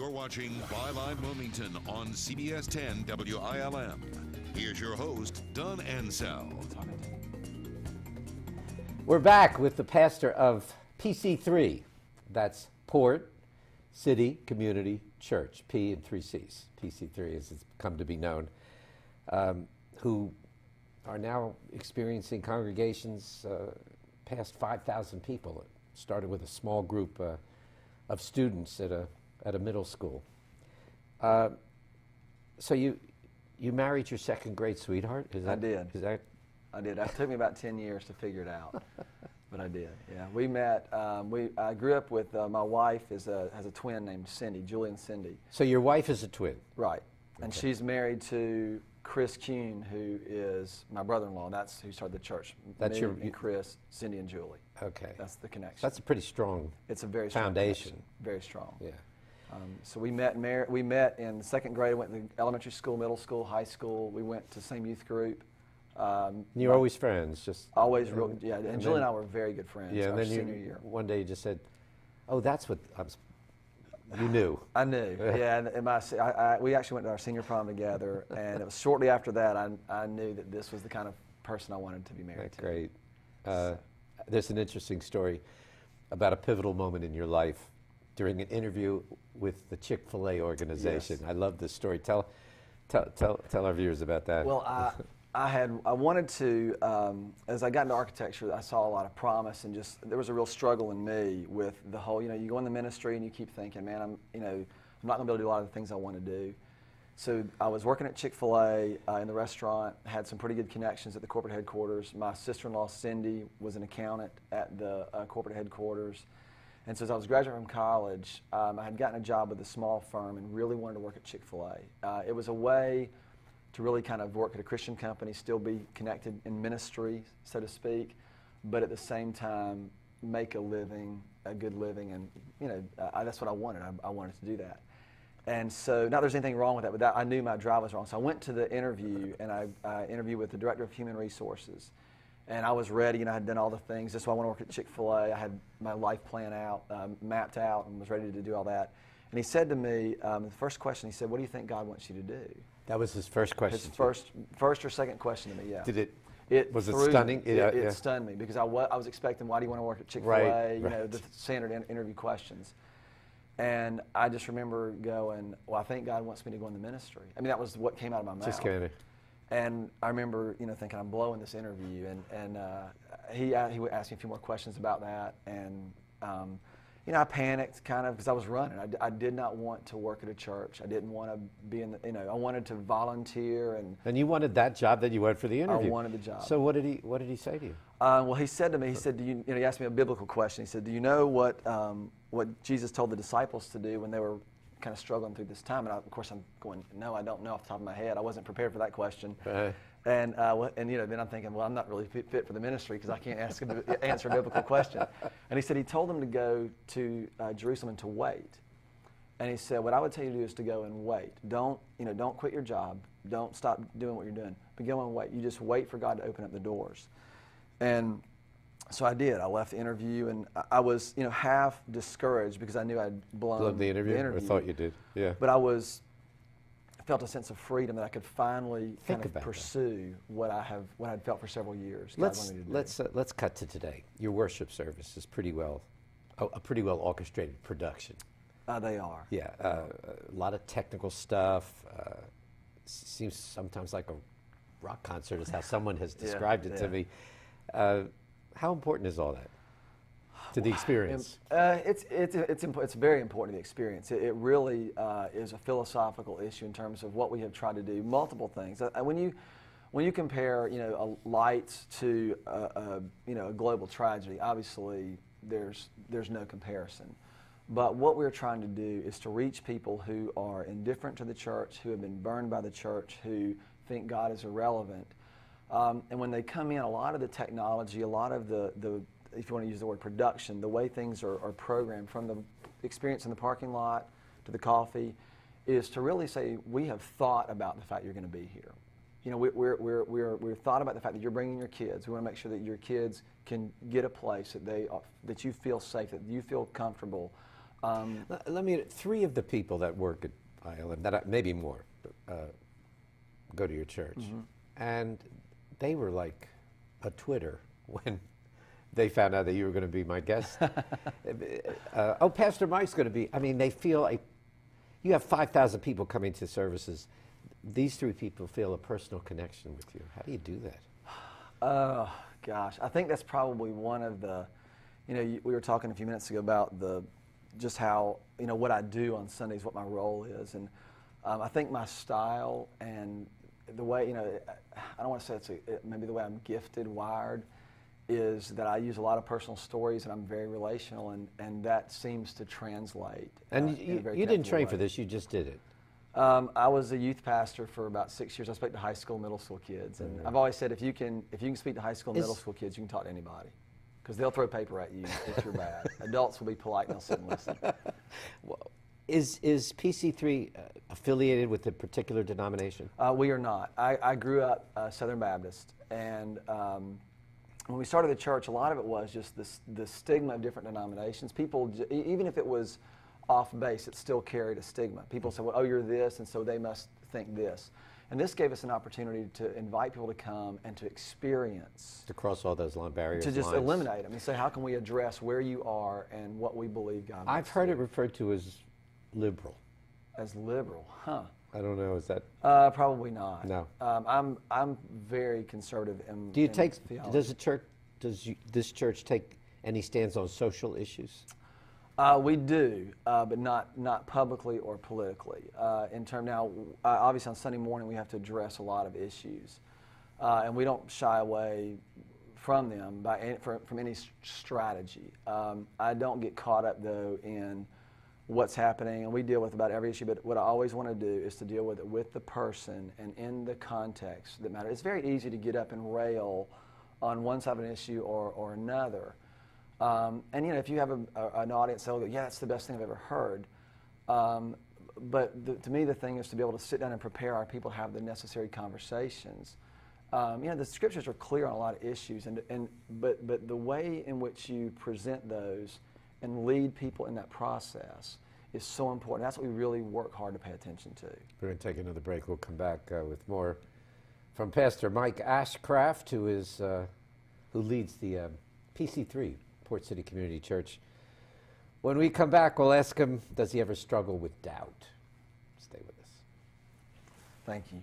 You're watching Byline Wilmington on CBS 10 WILM. Here's your host, Don Ansell. We're back with the pastor of PC3. That's Port City Community Church, P and 3 C's. PC3 as it's come to be known, who are now experiencing congregations past 5,000 people. It started with a small group of students at a middle school. So you married your second grade sweetheart? I did. Is that? I did. It took me about 10 years to figure it out, but I did. Yeah, we met. I grew up with my wife has a twin named Cindy, Julie and Cindy. So your wife is a twin, right? And okay. She's married to Chris Kuhn, who is my brother-in-law. That's who started the church. That's and Chris, Cindy, and Julie. Okay. That's the connection. That's a pretty strong. It's a very foundation. Strong very strong. Yeah. So we met in the second grade. Went to elementary school, middle school, high school. We went to the same youth group. You were always friends, just always real, yeah. And Julie and I were very good friends. Yeah, and then senior year. One day you just said, "Oh, that's what I was." You knew. I knew. Yeah, and we actually went to our senior prom together, and it was shortly after that I knew that this was the kind of person I wanted to be married to. Great. There's an interesting story about a pivotal moment in your life during an interview with the Chick-fil-A organization. Yes. I love this story. Tell our viewers about that. Well, I wanted to, as I got into architecture, I saw a lot of promise, and just there was a real struggle in me with the whole, you go in the ministry and you keep thinking, man, I'm not going to be able to do a lot of the things I want to do. So I was working at Chick-fil-A in the restaurant, had some pretty good connections at the corporate headquarters. My sister-in-law, Cindy, was an accountant at the corporate headquarters. And so as I was graduating from college, I had gotten a job with a small firm and really wanted to work at Chick-fil-A. It was a way to really kind of work at a Christian company, still be connected in ministry, so to speak, but at the same time make a living, a good living, and that's what I wanted. I wanted to do that. And so, not there's anything wrong with that, but I knew my drive was wrong. So I went to the interview, and I interviewed with the Director of Human Resources. And I was ready, I had done all the things. That's why I want to work at Chick-fil-A. I had my life plan out, mapped out, and was ready to do all that. And he said to me, the first question, he said, "What do you think God wants you to do?" That was his first question. His first or second question to me, yeah. Was it stunning? It stunned me because I was expecting, why do you want to work at Chick-fil-A? Right. The standard interview questions. And I just remember going, well, I think God wants me to go in the ministry. I mean, that was what came out of my mouth. Just kind of. And I remember, thinking I'm blowing this interview, and he would ask me a few more questions about that, and I panicked kind of because I was running. I did not want to work at a church. I didn't want to be in I wanted to volunteer and you wanted that job that you went for the interview. I wanted the job. So what did he say to you? Well, he said to me, he asked me a biblical question. He said, "Do you know what Jesus told the disciples to do when they were kind of struggling through this time?" And of course I'm going, no, I don't know off the top of my head. I wasn't prepared for that question. And then I'm thinking, well, I'm not really fit for the ministry because I can't answer a biblical question. And he said he told them to go to Jerusalem and to wait. And he said, what I would tell you to do is to go and wait. Don't quit your job. Don't stop doing what you're doing. But go and wait. You just wait for God to open up the doors. And so I did. I left the interview, and I was, half discouraged because I knew I'd blown the interview. Or thought you did, yeah. But I felt a sense of freedom that I could finally pursue what I'd felt for several years. Let's cut to today. Your worship service is a pretty well orchestrated production. They are. Yeah, a lot of technical stuff. Seems sometimes like a rock concert is how someone has described it to me. How important is all that to the experience? It's very important to the experience. It really is a philosophical issue in terms of what we have tried to do. Multiple things. When you compare, a light to a global tragedy, obviously there's no comparison. But what we're trying to do is to reach people who are indifferent to the church, who have been burned by the church, who think God is irrelevant. And when they come in, a lot of the technology, a lot of the if you want to use the word production, the way things are programmed, from the experience in the parking lot to the coffee, is to really say, we have thought about the fact you're going to be here. We're thought about the fact that you're bringing your kids. We want to make sure that your kids can get a place that you feel safe, that you feel comfortable. Let me, 3 of the people that work at ILM, maybe more, go to your church. And they were like a Twitter when they found out that you were going to be my guest. Oh, Pastor Mike's going to be, I mean, they feel like you have 5,000 people coming to services. These 3 people feel a personal connection with you. How do you do that? Oh, gosh. I think that's probably one of the, we were talking a few minutes ago about just how, what I do on Sundays, what my role is. And I think my style and the way, I don't want to say it's maybe the way I'm gifted, wired, is that I use a lot of personal stories and I'm very relational, and that seems to translate. And you didn't train for this, you just did it. I was a youth pastor for about 6 years. I spoke to high school, middle school kids, and I've always said if you can speak to high school, middle school kids, you can talk to anybody, because they'll throw paper at you if you're bad. Adults will be polite and they'll sit and listen. Well, is PC3 affiliated with a particular denomination? We are not. I grew up Southern Baptist, and when we started the church, a lot of it was just the stigma of different denominations. People, even if it was off base, it still carried a stigma. People said, well, oh, you're this, and so they must think this. And this gave us an opportunity to invite people to come and to experience. To cross all those barriers. To just eliminate them and say, how can we address where you are and what we believe God wants I've heard it referred to as liberal. As liberal, huh? I don't know, is that? Probably not. No. I'm very conservative in Do you take, theology. does this church take any stands on social issues? We do, but not publicly or politically. Obviously on Sunday morning we have to address a lot of issues, and we don't shy away from them from any strategy. I don't get caught up though in what's happening, and we deal with about every issue, but what I always want to do is to deal with it with the person and in the context that matters. It's very easy to get up and rail on one side of an issue or another. And if you have an audience, they'll go, yeah, that's the best thing I've ever heard. But to me, the thing is to be able to sit down and prepare our people to have the necessary conversations. The scriptures are clear on a lot of issues, but the way in which you present those and lead people in that process is so important. That's what we really work hard to pay attention to. We're going to take another break. We'll come back with more from Pastor Mike Ashcraft, who leads the PC3 Port City Community Church. When we come back, we'll ask him, does he ever struggle with doubt? Stay with us. Thank you.